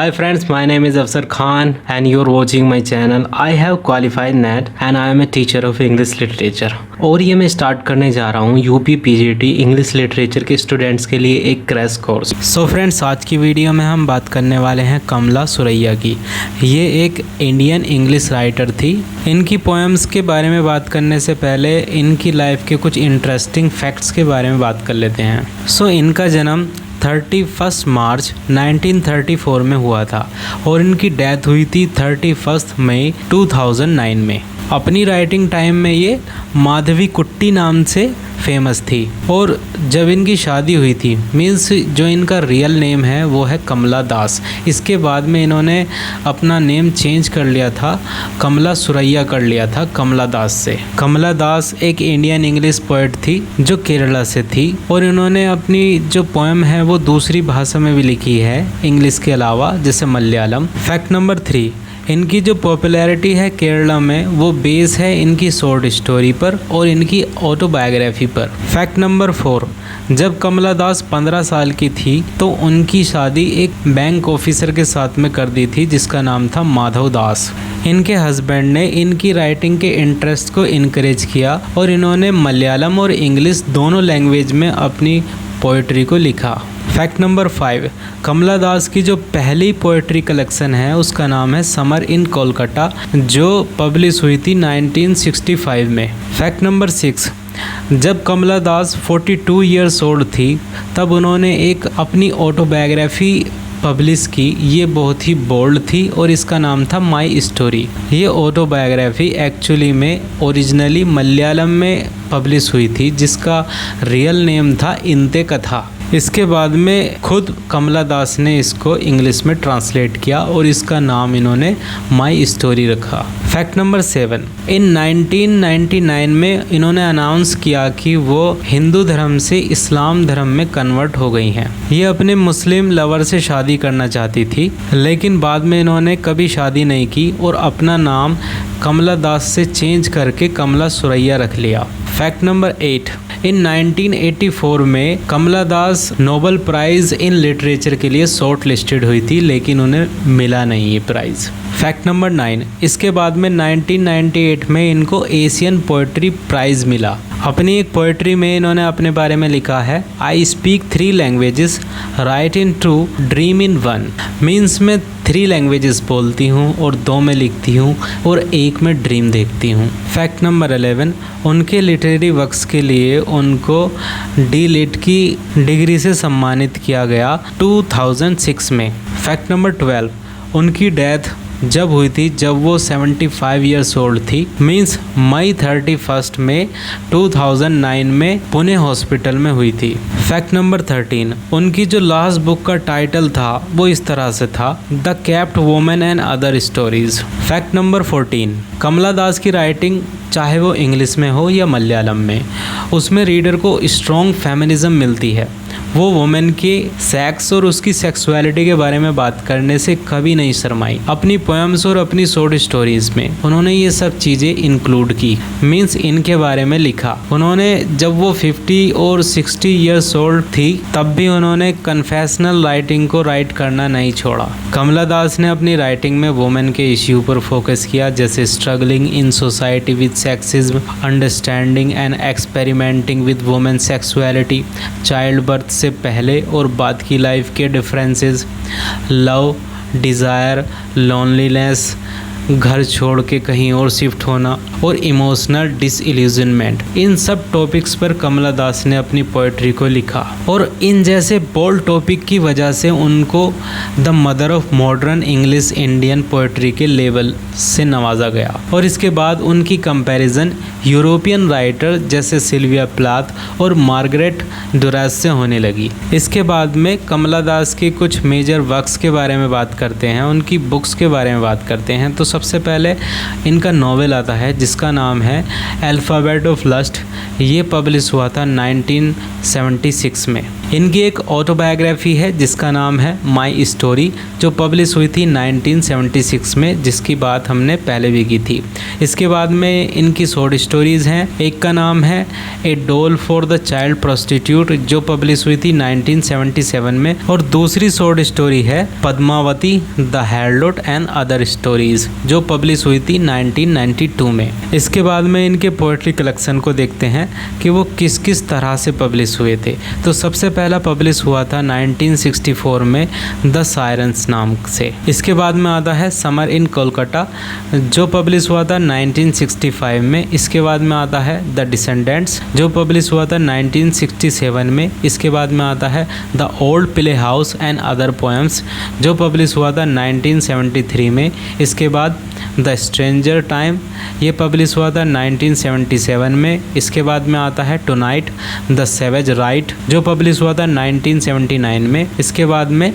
Hi friends, my name is Afsar Khan and you're watching my channel. I have qualified NET and I am a teacher of English literature. और ये मैं start करने जा रहा हूँ UP PGT English literature के students के लिए एक क्रैश कोर्स। सो फ्रेंड्स, आज की वीडियो में हम बात करने वाले हैं कमला सुरैया की। ये एक इंडियन इंग्लिश राइटर थी। इनकी पोएम्स के बारे में बात करने से पहले इनकी लाइफ के कुछ इंटरेस्टिंग फैक्ट्स के बारे में बात कर लेते हैं। सो इनका जन्म 31 मार्च 1934 में हुआ था और इनकी डेथ हुई थी 31 मई 2009 में। अपनी राइटिंग टाइम में ये माधवी कुट्टी नाम से फेमस थी और जब इनकी शादी हुई थी मीन्स जो इनका रियल नेम है वो है कमला दास। इसके बाद में इन्होंने अपना नेम चेंज कर लिया था, कमला सुरैया कर लिया था कमला दास से। कमला दास एक इंडियन इंग्लिश पोएट थी जो केरला से थी और इन्होंने अपनी जो पोएम है वो दूसरी भाषा में भी लिखी है इंग्लिश के अलावा, जैसे मलयालम। फैक्ट नंबर 3, इनकी जो पॉपुलैरिटी है केरला में वो बेस है इनकी शॉर्ट स्टोरी पर और इनकी ऑटोबायोग्राफी पर। फैक्ट नंबर 4, जब कमला दास 15 साल की थी तो उनकी शादी एक बैंक ऑफिसर के साथ में कर दी थी जिसका नाम था माधव दास। इनके हस्बैंड ने इनकी राइटिंग के इंटरेस्ट को इनकरेज किया और इन्होंने मलयालम और इंग्लिश दोनों लैंग्वेज में अपनी पोइट्री को लिखा। फैक्ट नंबर 5, कमला दास की जो पहली पोएट्री कलेक्शन है उसका नाम है समर इन कोलकाता, जो पब्लिश हुई थी 1965 में। फैक्ट नंबर 6, जब कमला दास 42 ईयर्स ओल्ड थी तब उन्होंने एक अपनी ऑटोबायोग्राफी पब्लिश की। ये बहुत ही बोल्ड थी और इसका नाम था माई स्टोरी। ये ऑटोबायोग्राफी एक्चुअली में ओरिजिनली मलयालम में पब्लिश हुई थी जिसका रियल नेम था इंते कथा। इसके बाद में खुद कमला दास ने इसको इंग्लिश में ट्रांसलेट किया और इसका नाम इन्होंने माई स्टोरी रखा। फैक्ट नंबर 7, इन 1999 में इन्होंने अनाउंस किया कि वो हिंदू धर्म से इस्लाम धर्म में कन्वर्ट हो गई हैं। ये अपने मुस्लिम लवर से शादी करना चाहती थी लेकिन बाद में इन्होंने कभी शादी नहीं की और अपना नाम कमला दास से चेंज करके कमला सुरैया रख लिया। फैक्ट नंबर 8, इन 1984 में कमला दास नोबेल प्राइज़ इन लिटरेचर के लिए शॉर्ट लिस्टेड हुई थी लेकिन उन्हें मिला नहीं ये प्राइज़। फैक्ट नंबर 9, इसके बाद में 1998 में इनको एशियन पोएट्री प्राइज़ मिला। अपनी एक पोएट्री में इन्होंने अपने बारे में लिखा है, I speak 3 languages, right in 2, dream in 1। Means मैं 3 लैंग्वेजेस बोलती हूँ और 2 में लिखती हूँ और 1 में ड्रीम देखती हूँ। फैक्ट नंबर 11, उनके लिटरेरी वर्क्स के लिए उनको डी.लिट की डिग्री से सम्मानित किया गया 2006 में। फैक्ट नंबर 12, उनकी डेथ जब हुई थी जब वो 75 ईयर्स ओल्ड थी, मीन्स मई 31 में 2009 में पुणे हॉस्पिटल में हुई थी। फैक्ट नंबर 13, उनकी जो लास्ट बुक का टाइटल था वो इस तरह से था, the kept women and other stories. Fact number 14, कमला दास की राइटिंग चाहे वो इंग्लिश में हो या मलयालम में, उसमें रीडर को स्ट्रॉन्ग फेमिनिज्म मिलती है। वो वुमेन के सेक्स और उसकी सेक्सुअलिटी के बारे में बात करने से कभी नहीं शर्माई। अपनी पोएम्स और अपनी शॉर्ट स्टोरीज में उन्होंने ये सब चीज़ें इंक्लूड की, मीन्स इनके बारे में लिखा। उन्होंने जब वो 50 और 60 ईयर्स ओल्ड थी तब भी उन्होंने कन्फेशनल राइटिंग को राइट करना नहीं छोड़ा। कमला दास ने अपनी राइटिंग में वुमेन के इश्यू पर फोकस किया, जैसे struggling in society with sexism, understanding and experimenting with women sexuality, child birth से पहले और बाद की लाइफ के डिफरेंसेस, लव, डिज़ायर, लोनलीनेस, घर छोड़ के कहीं और शिफ्ट होना और इमोशनल डिसइल्यूजनमेंट। इन सब टॉपिक्स पर कमला दास ने अपनी पोएट्री को लिखा और इन जैसे बोल्ड टॉपिक की वजह से उनको the mother of modern English Indian poetry के लेवल से नवाजा गया। और इसके बाद उनकी कंपैरिजन यूरोपियन राइटर जैसे सिल्विया प्लाथ और मार्गरेट डुरास से होने लगी। इसके बाद में कमला दास के कुछ मेजर वर्क्स के बारे में बात करते हैं, उनकी बुक्स के बारे में बात करते हैं। तो सबसे पहले इनका नॉवेल आता है जिसका नाम है अल्फ़ाबेट ऑफ लस्ट। ये पब्लिश हुआ था 1976 में। इनकी एक ऑटोबायोग्राफी है जिसका नाम है माई स्टोरी, जो पब्लिश हुई थी 1976 में, जिसकी बात हमने पहले भी की थी। इसके बाद में इनकी शॉर्ट स्टोरीज़ हैं। एक का नाम है a doll for the child prostitute, जो पब्लिश हुई थी 1977 में, और दूसरी शॉर्ट स्टोरी है Padmavati the harlot and other stories, जो पब्लिश हुई थी 1992 में। इसके बाद में इनके पोएट्री कलेक्शन को देखते हैं कि वो किस किस तरह से पब्लिश हुए थे। तो सबसे पहला पब्लिश हुआ था 1964 में द सायरन्स नाम से। इसके बाद में आता है समर इन कोलकाता, जो पब्लिश हुआ था 1965 में। इसके बाद में आता है द डिसेंडेंट्स, जो पब्लिश हुआ था 1967 में। इसके बाद में आता है the old play house and other poems, जो पब्लिश हुआ था 1973 में। इसके बाद द स्ट्रेंजर टाइम, ये पब्लिश हुआ था 1977 में। इसके बाद में आता है टुनाइट द सेवेज राइट, जो पब्लिश हुआ था 1979 में। इसके बाद में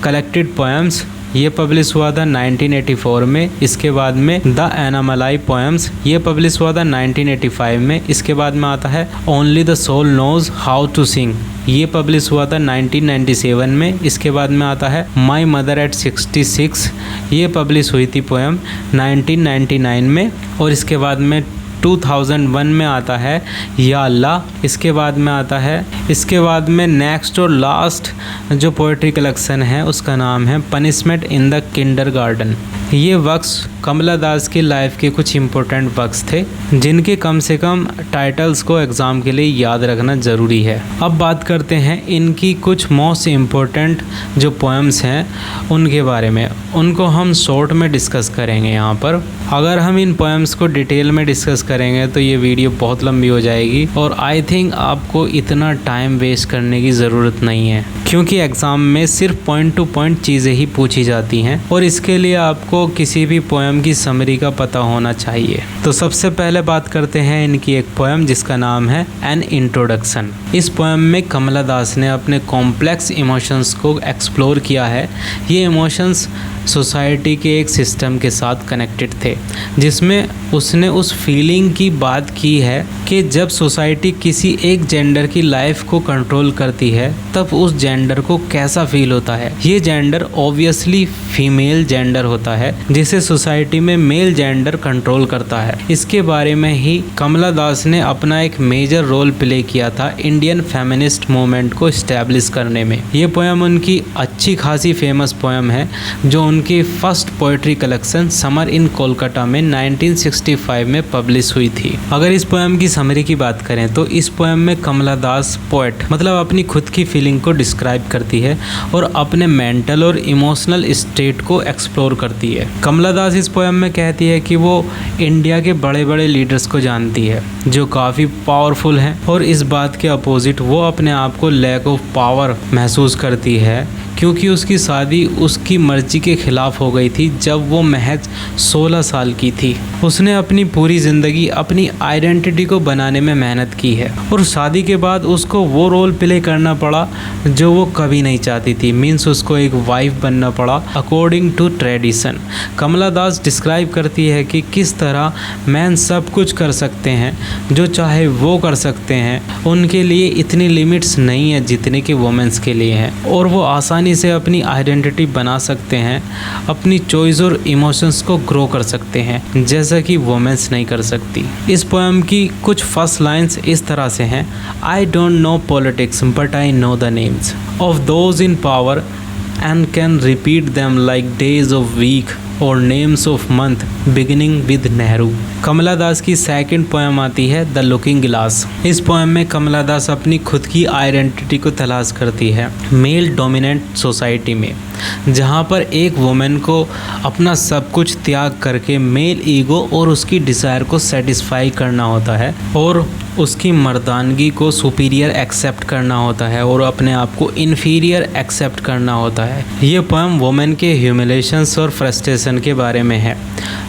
कलेक्टेड पोएम्स, ये पब्लिश हुआ था 1984 में। इसके बाद में द एनामलाई पोएम्स, ये पब्लिश हुआ था 1985 में। इसके बाद में आता है only the soul knows how to sing, ये पब्लिश हुआ था 1997 में। इसके बाद में आता है माई मदर एट 66, ये पब्लिश हुई थी पोएम 1999 में। और इसके बाद में 2001 में आता है या अल्लाह। इसके बाद में नेक्स्ट और लास्ट जो पोएट्री कलेक्शन है उसका नाम है पनिशमेंट इन द किंडरगार्टन। ये वर्क्स कमला दास की लाइफ के कुछ इम्पोर्टेंट वर्क्स थे जिनके कम से कम टाइटल्स को एग्ज़ाम के लिए याद रखना ज़रूरी है। अब बात करते हैं इनकी कुछ मोस्ट इम्पोर्टेंट जो पोएम्स हैं उनके बारे में। उनको हम शॉर्ट में डिस्कस करेंगे यहाँ पर। अगर हम इन पोएम्स को डिटेल में डिस्कस करेंगे तो ये वीडियो बहुत लंबी हो जाएगी और आई थिंक आपको इतना टाइम वेस्ट करने की ज़रूरत नहीं है, क्योंकि एग्ज़ाम में सिर्फ पॉइंट टू पॉइंट चीज़ें ही पूछी जाती हैं और इसके लिए आपको किसी भी पोएम की समरी का पता होना चाहिए। तो सबसे पहले बात करते हैं इनकी एक पोएम जिसका नाम है एन इंट्रोडक्शन। इस पोएम में कमला दास ने अपने कॉम्प्लेक्स इमोशंस को एक्सप्लोर किया है। ये इमोशंस सोसाइटी के एक सिस्टम के साथ कनेक्टेड थे, जिसमें उसने उस फीलिंग की बात की है कि जब सोसाइटी किसी एक जेंडर की लाइफ को कंट्रोल करती है तब उस जेंडर को कैसा फील होता है। ये जेंडर ऑब्वियसली फीमेल जेंडर होता है जिसे सोसाइटी में मेल जेंडर कंट्रोल करता है। इसके बारे में ही कमला दास ने अपना एक मेजर रोल प्ले किया था इंडियन फेमिनिस्ट मूवमेंट को इस्टेब्लिश करने में। ये पोएम उनकी अच्छी खासी फेमस पोएम है जो उनकी first poetry collection summer in Kolkata में 1965 में पब्लिश हुई थी। अगर इस पोएम की समरी की बात करें तो इस पोएम में कमला दास पोएट मतलब अपनी खुद की फीलिंग को डिस्क्राइब करती है और अपने मेंटल और इमोशनल स्टेट को एक्सप्लोर करती है। कमला दास इस पोएम में कहती है कि वो इंडिया के बड़े बड़े लीडर्स को जानती है जो काफ़ी पावरफुल हैं और इस बात के अपोजिट वो अपने आप को लैक ऑफ पावर महसूस करती है क्योंकि उसकी शादी उसकी मर्जी के खिलाफ हो गई थी जब वो महज 16 साल की थी। उसने अपनी पूरी ज़िंदगी अपनी आइडेंटिटी को बनाने में मेहनत की है और शादी के बाद उसको वो रोल प्ले करना पड़ा जो वो कभी नहीं चाहती थी। मीन्स उसको एक वाइफ बनना पड़ा according to tradition. Kamala Das describe करती है कि किस तरह मैन सब कुछ कर सकते हैं, जो चाहे वो कर सकते हैं। उनके लिए इतनी लिमिट्स नहीं है जितने कि वुमेन्स के लिए हैं और वो आसानी से अपनी आइडेंटिटी बना सकते हैं, अपनी चॉइस और इमोशंस को ग्रो कर सकते हैं जैसा कि वुमेन्स नहीं कर सकती। इस पोएम की कुछ फर्स्ट लाइंस इस तरह से हैं। I don't know politics but I know the names of those in power and can repeat them like days of week or names of month beginning with Nehru. Kamala Das की सेकंड पोएम आती है the looking glass. इस poem में कमला दास अपनी खुद की identity को तलाश करती है मेल डोमिनेंट सोसाइटी में, जहाँ पर एक वुमेन को अपना सब कुछ त्याग करके मेल ईगो और उसकी डिज़ायर को सेटिस्फाई करना होता है और उसकी मर्दानगी को सुपीरियर एक्सेप्ट करना होता है और अपने आप को इन्फीरियर एक्सेप्ट करना होता है। ये पोएम वुमेन के ह्यूमिलेशंस और फ्रस्ट्रेशन के बारे में है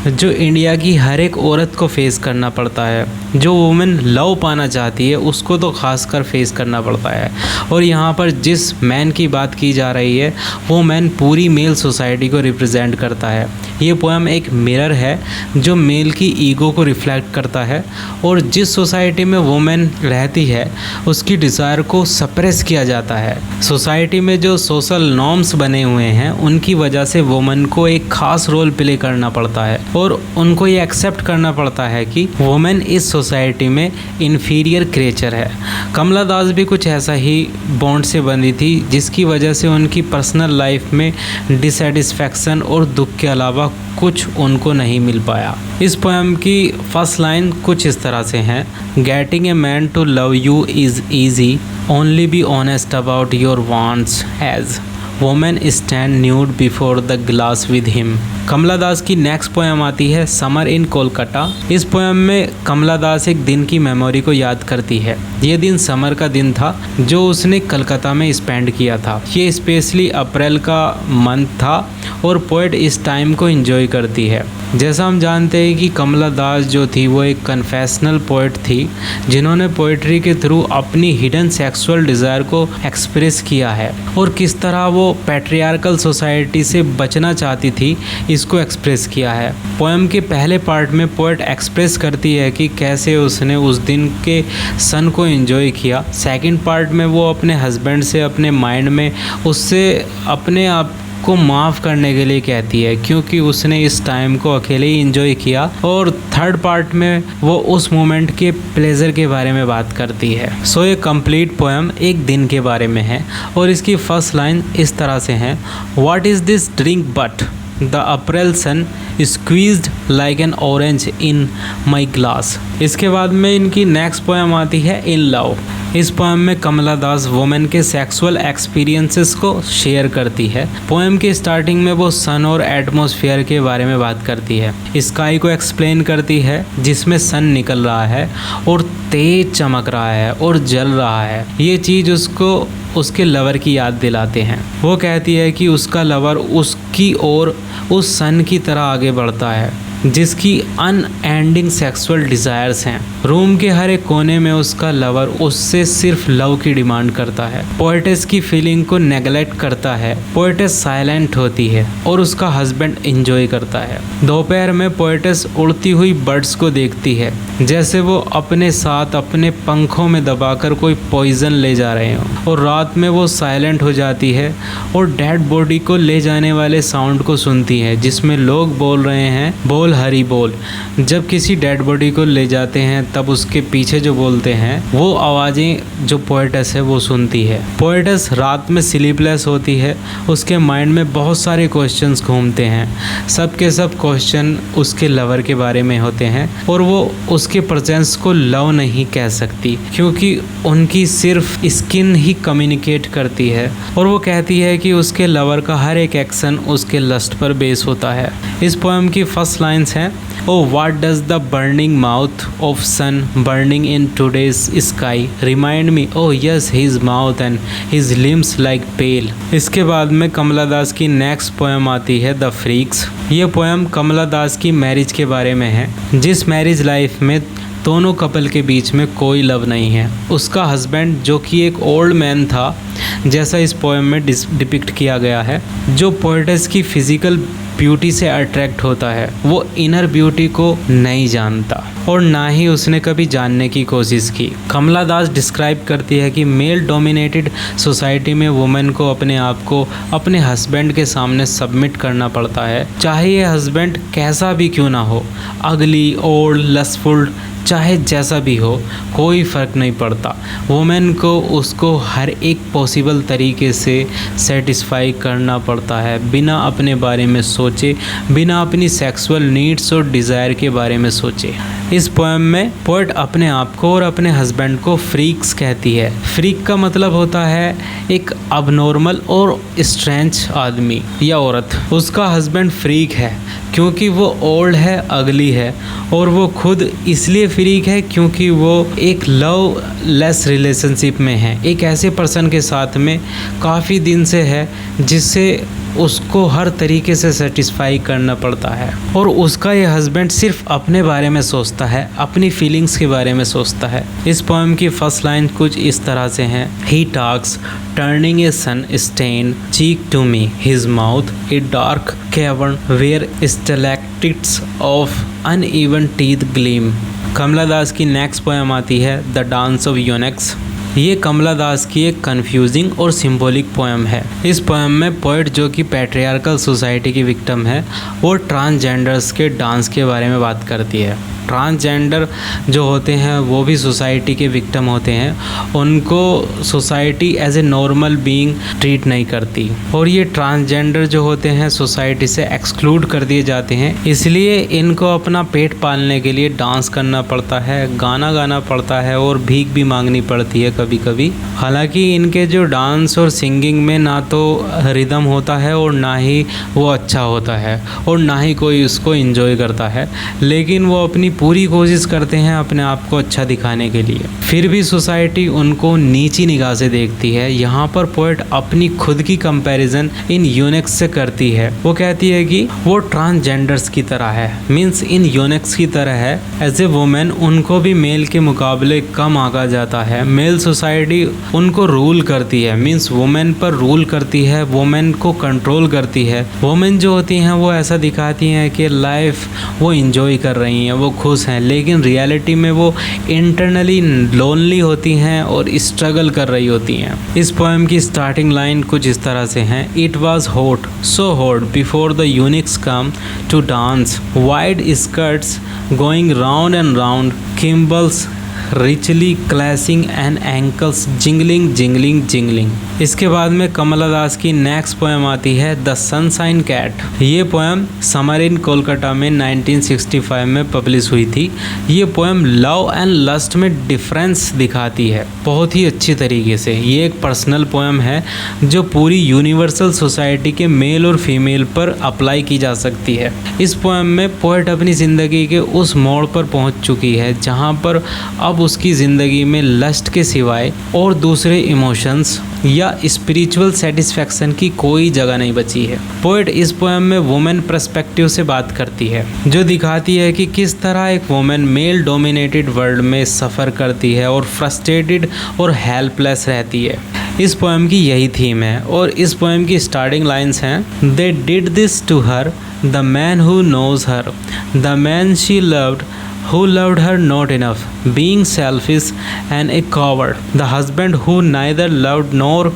जो इंडिया की हर एक औरत को फेस करना पड़ता है। जो वुमेन लव पाना चाहती है उसको तो खासकर फेस करना पड़ता है। और यहाँ पर जिस मैन की बात की जा रही है वो मैन पूरी मेल सोसाइटी को रिप्रेजेंट करता है। ये पोएम एक मिरर है जो मेल की ईगो को रिफ्लेक्ट करता है और जिस सोसाइटी में वुमेन रहती है उसकी डिज़ायर को सप्रेस किया जाता है। सोसाइटी में जो सोशल नॉर्म्स बने हुए हैं उनकी वजह से वुमेन को एक खास रोल प्ले करना पड़ता है और उनको ये एक्सेप्ट करना पड़ता है कि वुमेन इस सोसाइटी में इन्फीरियर क्रिएचर है। कमला दास भी कुछ ऐसा ही बॉन्ड से बंधी थी जिसकी वजह से उनकी पर्सनल लाइफ में डिससेटिस्फैक्शन और दुख के अलावा कुछ उनको नहीं मिल पाया। इस पोएम की फर्स्ट लाइन कुछ इस तरह से है, getting a man to love you is easy, only be honest about your wants as women stand nude before the glass with him. Kamala Das की नेक्स्ट पोएम आती है समर इन कोलकाता। इस पोएम में कमला दास एक दिन की मेमोरी को याद करती है। ये दिन समर का दिन था जो उसने कलकत्ता में स्पेंड किया था। ये स्पेशली अप्रैल का मंथ था और पोएट इस टाइम को एंजॉय करती है। जैसा हम जानते हैं कि कमला दास जो थी वो एक कन्फेशनल पोएट थी जिन्होंने पोएट्री के थ्रू अपनी हिडन सेक्सुअल डिज़ायर को एक्सप्रेस किया है और किस तरह वो पैट्रियार्कल सोसाइटी से बचना चाहती थी इसको एक्सप्रेस किया है। पोएम के पहले पार्ट में पोएट एक्सप्रेस करती है कि कैसे उसने उस दिन के सन को एंजॉय किया। सेकंड पार्ट में वो अपने हस्बैंड से अपने माइंड में उससे अपने आप को माफ़ करने के लिए कहती है क्योंकि उसने इस टाइम को अकेले ही एंजॉय किया। और थर्ड पार्ट में वो उस मोमेंट के प्लेजर के बारे में बात करती है। सो ये कंप्लीट पोएम एक दिन के बारे में है और इसकी फर्स्ट लाइन इस तरह से है, what is this drink but the April sun squeezed like an orange in my glass. इसके बाद में इनकी नेक्स्ट पोएम आती है इन लव। इस पोएम में कमला दास वुमेन के सेक्सुअल एक्सपीरियंसेस को शेयर करती है। पोएम के स्टार्टिंग में वो सन और एटमॉस्फेयर के बारे में बात करती है। स्काई को एक्सप्लेन करती है जिसमें सन निकल रहा है और तेज चमक रहा है और जल रहा है। ये चीज़ उसको उसके लवर की याद दिलाते हैं। वो कहती है कि उसका लवर उसकी ओर उस सन की तरह आगे बढ़ता है जिसकी अनएंडिंग सेक्सुअल डिज़ायर्स हैं। रूम के हर एक कोने में उसका लवर उससे सिर्फ लव की डिमांड करता है। पोएटेस की फीलिंग को नेगलेक्ट करता है। पोएटेस साइलेंट होती है और उसका हस्बैंड एंजॉय करता है। दोपहर में पोएटेस उड़ती हुई बर्ड्स को देखती है जैसे वो अपने साथ अपने पंखों में दबाकर कोई पॉइजन ले जा रहे हों और रात में वो साइलेंट हो जाती है और डेड बॉडी को ले जाने वाले साउंड को सुनती है जिसमें लोग बोल रहे हैं बोल हरी बोल। जब किसी डेड बॉडी को ले जाते हैं तब उसके पीछे जो बोलते हैं वो आवाज़ें जो पोएटेस है वो सुनती है। पोएटेस रात में स्लीपलेस होती है। उसके माइंड में बहुत सारे क्वेश्चंस घूमते हैं। सब के सब क्वेश्चन उसके लवर के बारे में होते हैं और वो उसके प्रेजेंस को लव नहीं कह सकती क्योंकि उनकी सिर्फ स्किन ही कम्युनिकेट करती है। और वो कहती है कि उसके लवर का हर एक एक्शन उसके लस्ट पर बेस होता है। इस पोएम की फर्स्ट लाइन्स हैं, Oh, what does the burning mouth of sun burning in today's sky remind me? Oh yes, his mouth and his limbs like pale। इसके बाद में कमला दास की नेक्स्ट पोएम आती है द फ्रीक्स। ये पोएम कमला दास की मैरिज के बारे में है। जिस मैरिज लाइफ में दोनों कपल के बीच में कोई लव नहीं है। उसका हस्बैंड जो कि एक ओल्ड मैन था जैसा इस पोएम में डिपिक्ट किया गया है, जो पोएटेस की फिजिकल ब्यूटी से अट्रैक्ट होता है, वो इनर ब्यूटी को नहीं जानता और ना ही उसने कभी जानने की कोशिश की। कमला दास डिस्क्राइब करती है कि मेल डोमिनेटेड सोसाइटी में वुमेन को अपने आप को अपने हस्बैंड के सामने सबमिट करना पड़ता है, चाहे ये हस्बैंड कैसा भी क्यों ना हो, अगली, ओल्ड, लस्टफुल, चाहे जैसा भी हो, कोई फ़र्क नहीं पड़ता। वुमेन को उसको हर एक पॉसिबल तरीके से सेटिस्फाई करना पड़ता है बिना अपने बारे में सोचे, बिना अपनी सेक्सुअल नीड्स और डिज़ायर के बारे में सोचे। इस पोएम में पोएट अपने आप को और अपने हस्बैंड को फ्रीक्स कहती है। फ्रीक का मतलब होता है एक अबनॉर्मल और स्ट्रेंज आदमी या औरत। उसका हस्बैंड फ्रीक है क्योंकि वो ओल्ड है, अगली है और वो खुद इसलिए फ्रीक है क्योंकि वो एक लव लेस रिलेशनशिप में है, एक ऐसे पर्सन के साथ में काफ़ी दिन से है जिससे उसको हर तरीके से सेटिस्फाई करना पड़ता है और उसका ये हस्बैंड सिर्फ अपने बारे में सोचता सोचता है, अपनी फीलिंग्स के बारे में सोचता है। इस पोएम की फर्स्ट लाइन कुछ इस तरह से हैं। He talks turning a sun stained cheek to me, his mouth a dark cavern where stalactites of uneven teeth gleam. Kamala Das की नेक्स्ट पोएम आती है द डांस ऑफ यूनिक्स। ये कमला दास की एक कन्फ्यूजिंग और सिंबॉलिक पोएम है। इस पोएम में पोएट जो कि पैट्रियार्कल सोसाइटी की विक्टिम है वो ट्रांसजेंडर्स के डांस के बारे में बात करती है। ट्रांसजेंडर जो होते हैं वो भी सोसाइटी के विक्टिम होते हैं, उनको society as a normal being treat नहीं करती और ये ट्रांसजेंडर जो होते हैं सोसाइटी से एक्सक्लूड कर दिए जाते हैं। इसलिए इनको अपना पेट पालने के लिए डांस करना पड़ता है, गाना गाना पड़ता है और भीख भी मांगनी पड़ती है कभी कभी। हालांकि इनके जो डांस और सिंगिंग में ना तो रिदम होता है और ना ही वो अच्छा होता है और ना ही कोई उसको एंजॉय करता है, लेकिन वो अपनी पूरी कोशिश करते हैं अपने आप को अच्छा दिखाने के लिए। फिर भी सोसाइटी उनको नीची निगाह से देखती है। यहाँ पर पोएट अपनी खुद की कंपैरिजन इन यूनिक्स से करती है। वो कहती है कि वो ट्रांसजेंडर्स की तरह है, मीन्स इन यूनिक्स की तरह है। एज ए वुमेन उनको भी मेल के मुकाबले कम आंका जाता है। मेल सोसाइटी उनको रूल करती है, मीन्स वुमेन पर रूल करती है, वुमेन को कंट्रोल करती है। वुमेन जो होती हैं वो ऐसा दिखाती हैं कि लाइफ वो इंजॉय कर रही हैं, वो खुश हैं, लेकिन रियलिटी में वो इंटरनली लोनली होती हैं और स्ट्रगल कर रही होती हैं। इस पोएम की स्टार्टिंग लाइन कुछ इस तरह से हैं। It was hot, so hot before the eunuchs come to dance, wide skirts going round and round, cymbals richly clashing and ankles jingling jingling jingling. इसके बाद में कमला दास की नेक्स्ट पोएम आती है द सनशाइन कैट। ये पोएम समर इन कोलकाता में 1965 में publish हुई थी। ये पोएम लव एंड लस्ट में डिफरेंस दिखाती है बहुत ही अच्छी तरीके से। ये एक पर्सनल पोएम है जो पूरी यूनिवर्सल सोसाइटी के मेल और फीमेल पर अप्लाई की जा सकती है। इस पोएम में पोएट अपनी ज़िंदगी के उस मोड़ पर पहुंच चुकी है जहां पर अब उसकी ज़िंदगी में लस्ट के सिवाय और दूसरे इमोशंस या स्पिरिचुअल सेटिस्फैक्शन की कोई जगह नहीं बची है। पोएट इस पोएम में वुमेन पर्सपेक्टिव से बात करती है, जो दिखाती है कि किस तरह एक वुमेन मेल डोमिनेटेड वर्ल्ड में सफ़र करती है और फ्रस्ट्रेटेड और हेल्पलेस रहती है। इस पोएम की यही थीम है और इस पोएम की स्टार्टिंग लाइंस हैं। They did this to her, the man who knows her, the man she loved who loved her not enough, being selfish and a coward, the husband who neither loved nor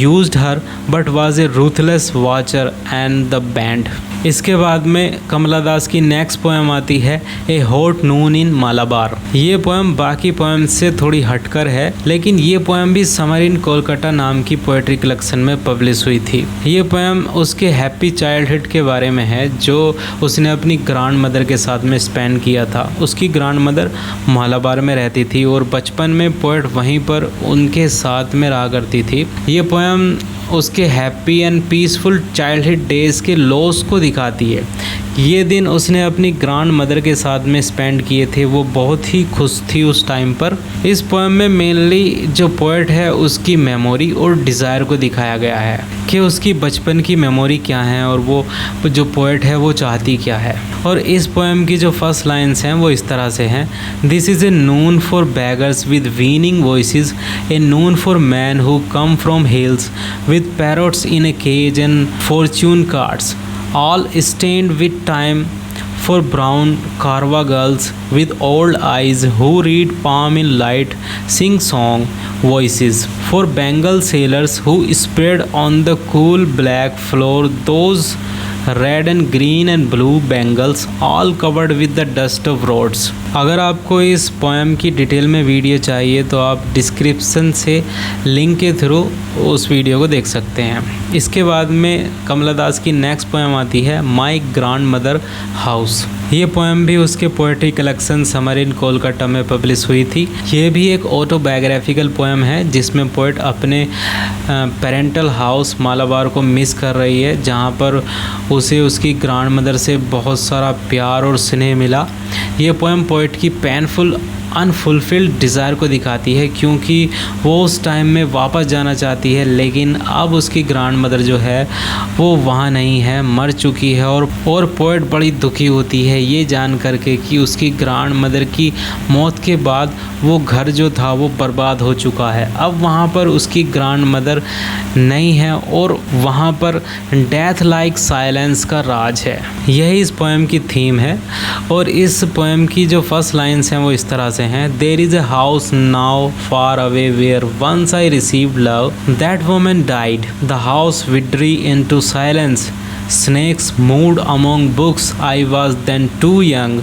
used her but was a ruthless watcher and the band। इसके बाद में कमला दास की next poem आती है ए hot नून इन मालाबार। ये poem बाकी poem से थोड़ी हटकर है, लेकिन ये पोएम भी समर इन कोलकाता नाम की पोएट्री कलेक्शन में पब्लिश हुई थी। ये पोएम उसके हैप्पी चाइल्डहुड के बारे में है जो उसने अपनी ग्रैंड मदर के साथ में स्पेंड किया था। उसकी ग्रैंड मदर मालाबार में रहती थी और बचपन में पोएट वहीं पर उनके साथ में रहा करती थी। ये पोएम उसके happy and peaceful childhood days के लॉस को दिखाती है। ये दिन उसने अपनी ग्रैंड मदर के साथ में स्पेंड किए थे, वो बहुत ही खुश थी उस टाइम पर। इस पोएम में मेनली जो पोएट है उसकी मेमोरी और डिज़ायर को दिखाया गया है कि उसकी बचपन की मेमोरी क्या है और वो जो पोएट है वो चाहती क्या है। और इस पोएम की जो फर्स्ट लाइन्स हैं वो इस तरह से हैं। This is a Noon for beggars with weaning voices, A Noon for man who come from hills with parrots in a cage and fortune cards, all stained with time, for brown Karwa girls with old eyes who read palm in light, sing song voices, for Bengal sailors who spread on the cool black floor those red and green and blue bangles all covered with the dust of roads. अगर आपको इस poem की detail में video चाहिए तो आप description से link के थ्रू उस वीडियो को देख सकते हैं। इसके बाद में कमला दास की नेक्स्ट पोएम आती है माई ग्रैंड मदर हाउस। ये पोएम भी उसके poetry collection summer in Kolkata में पब्लिश हुई थी। ये भी एक ऑटोबायोग्राफिकल पोएम है जिसमें पोएट अपने पेरेंटल हाउस मालाबार को मिस कर रही है, जहाँ पर उसे उसकी ग्रैंड मदर से बहुत सारा प्यार और स्नेह मिला। ये पोएम पोएट की पेनफुल अनफुलफिल्ड डिज़ायर को दिखाती है, क्योंकि वो उस टाइम में वापस जाना चाहती है, लेकिन अब उसकी ग्रैंड मदर जो है वो वहाँ नहीं है, मर चुकी है। और पोएट बड़ी दुखी होती है ये जान करके कि उसकी ग्रैंड मदर की मौत के बाद वो घर जो था वो बर्बाद हो चुका है। अब वहाँ पर उसकी ग्रैंड मदर नहीं है और वहाँ पर डेथ लाइक साइलेंस का राज है। यही इस पोएम की थीम है। और इस पोएम की जो फर्स्ट लाइन्स हैं वो इस तरह से हैं। There is a house now far away where once I received love, that woman died, the house withered into silence, snakes moved among books I was then too young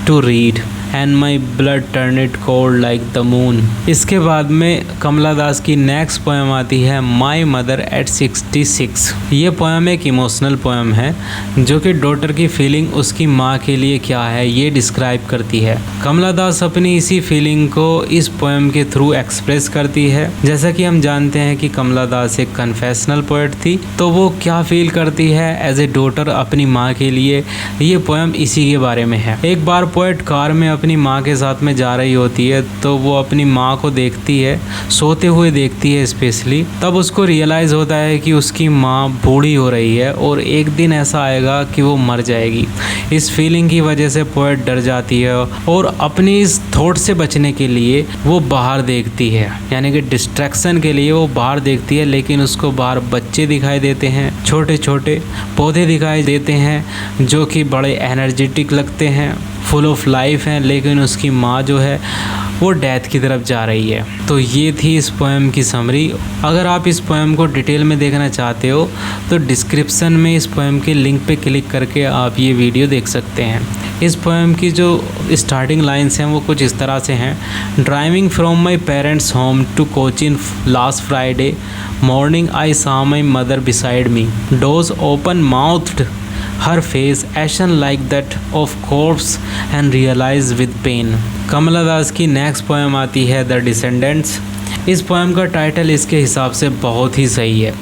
to read, and my blood turned it cold like the moon। इसके बाद में कमला दास की next poem आती है my mother eight 66। ये poem एक emotional poem है जो कि डॉटर की फीलिंग उसकी माँ के लिए क्या है ये डिस्क्राइब करती है। कमला दास अपनी इसी फीलिंग को इस पोएम के थ्रू एक्सप्रेस करती है। जैसा कि हम जानते हैं कि कमला दास एक कन्फेशनल पोएट थी, तो वो क्या फील करती है एज ए डॉटर अपनी माँ के लिए, ये पोएम इसी के बारे में है। एक बार पोएट कार में अपनी माँ के साथ में जा रही होती है, तो वो अपनी माँ को देखती है, सोते हुए देखती है स्पेशली। तब उसको रियलाइज़ होता है कि उसकी माँ बूढ़ी हो रही है और एक दिन ऐसा आएगा कि वो मर जाएगी। इस फीलिंग की वजह से पोएट डर जाती है और अपनी इस थॉट से बचने के लिए वो बाहर देखती है, यानी कि डिस्ट्रैक्शन के लिए वो बाहर देखती है। लेकिन उसको बाहर बच्चे दिखाई देते हैं, छोटे छोटे पौधे दिखाई देते हैं जो कि बड़े एनर्जेटिक लगते हैं, फुल ऑफ लाइफ हैं। लेकिन उसकी माँ जो है वो डेथ की तरफ जा रही है। तो ये थी इस पोएम की समरी। अगर आप इस पोएम को डिटेल में देखना चाहते हो तो डिस्क्रिप्शन में इस पोएम के लिंक पे क्लिक करके आप ये वीडियो देख सकते हैं। इस पोएम की जो स्टार्टिंग लाइन्स हैं वो कुछ इस तरह से हैं। Driving from my parents home to Cochin last Friday morning I saw my mother beside me, doors open mouthed, her face ashen like that of corpse and realized with pain। कमला दास की next poem आती है the descendants. इस poem का title इसके हिसाब से बहुत ही सही है।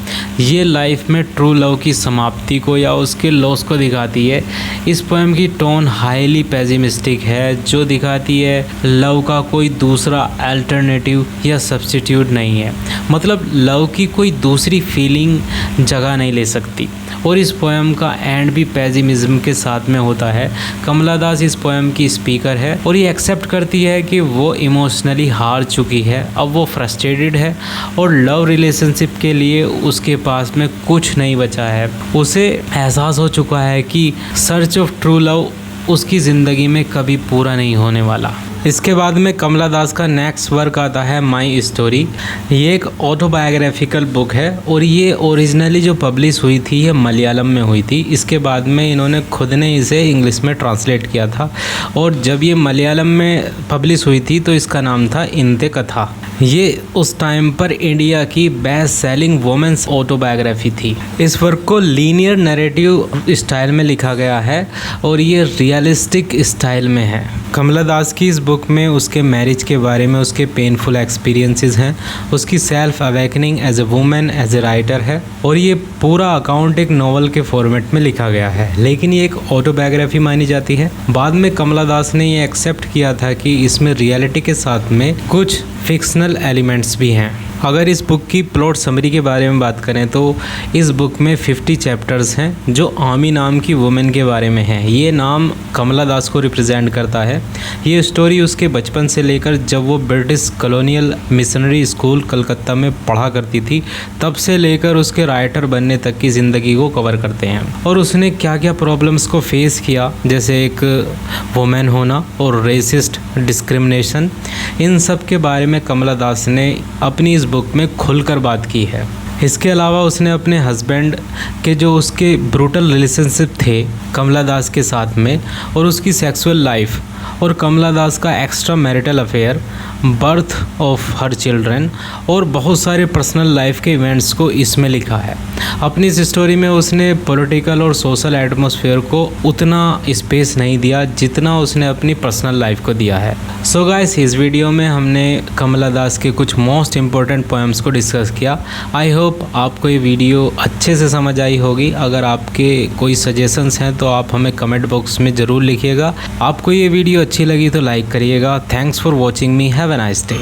ये लाइफ में ट्रू लव की समाप्ति को या उसके लॉस को दिखाती है। इस पोएम की टोन हाईली पेसिमिस्टिक है, जो दिखाती है लव का कोई दूसरा अल्टरनेटिव या सब्स्टिट्यूट नहीं है। मतलब लव की कोई दूसरी फीलिंग जगह नहीं ले सकती। और इस पोएम का एंड भी पेसिमिज्म के साथ में होता है। कमला दास इस पोएम की स्पीकर है और ये एक्सेप्ट करती है कि वो इमोशनली हार चुकी है, अब वो फ्रस्ट्रेटेड है और लव रिलेशनशिप के लिए उसके पास में कुछ नहीं बचा है। उसे एहसास हो चुका है कि सर्च ऑफ ट्रू लव उसकी ज़िंदगी में कभी पूरा नहीं होने वाला। इसके बाद में कमला दास का नेक्स्ट वर्क आता है माई स्टोरी। ये एक ऑटोबायोग्राफिकल बुक है और ये ओरिजिनली जो पब्लिश हुई थी ये मलयालम में हुई थी। इसके बाद में इन्होंने खुद ने इसे इंग्लिश में ट्रांसलेट किया था और जब ये मलयालम में पब्लिश हुई थी तो इसका नाम था इंते कथा। ये उस टाइम पर इंडिया की बेस्ट सेलिंग वुमेन्स ऑटोबायोग्राफी थी। इस वर्क को लीनियर नैरेटिव स्टाइल में लिखा गया है और ये रियलिस्टिक स्टाइल में है। कमला दास की इस बुक में उसके मैरिज के बारे में उसके पेनफुल एक्सपीरियंसेस हैं, उसकी self awakening as a women as a writer है और ये पूरा अकाउंट एक नॉवल के फॉर्मेट में लिखा गया है, लेकिन ये एक ऑटोबायोग्राफी मानी जाती है। बाद में कमला दास ने ये एक्सेप्ट किया था कि इसमें रियलिटी के साथ में कुछ फिक्शनल एलिमेंट्स भी हैं। अगर इस बुक की प्लॉट समरी के बारे में बात करें तो इस बुक में 50 चैप्टर्स हैं जो आमी नाम की वुमेन के बारे में हैं। ये नाम कमला दास को रिप्रेजेंट करता है। ये स्टोरी उसके बचपन से लेकर जब वो British colonial missionary school Calcutta में पढ़ा करती थी तब से लेकर उसके राइटर बनने तक की ज़िंदगी को कवर करते हैं और उसने क्या क्या प्रॉब्लम्स को फेस किया, जैसे एक वुमेन होना और रेसिस्ट डिस्क्रिमिनेशन, इन सब के बारे में कमला दास ने अपनी इस बुक में खुलकर बात की है। इसके अलावा उसने अपने हस्बैंड के जो उसके ब्रूटल रिलेशनशिप थे कमला दास के साथ में और उसकी सेक्सुअल लाइफ और कमला दास का extra marital affair, birth of her children और बहुत सारे पर्सनल लाइफ के इवेंट्स को इसमें लिखा है। अपनी इस स्टोरी में उसने पॉलिटिकल और सोशल एटमॉस्फेयर को उतना स्पेस नहीं दिया जितना उसने अपनी पर्सनल लाइफ को दिया है। सो गाइस, इस वीडियो में हमने कमला दास के कुछ मोस्ट इम्पोर्टेंट पोएम्स को डिस्कस किया। आई होप आपको ये वीडियो अच्छे से समझ आई होगी। अगर आपके कोई सजेशंस हैं तो आप हमें कमेंट बॉक्स में ज़रूर लिखिएगा। आपको ये वीडियो वीडियो अच्छी लगी तो लाइक करिएगा। Thanks for watching me, have a nice day.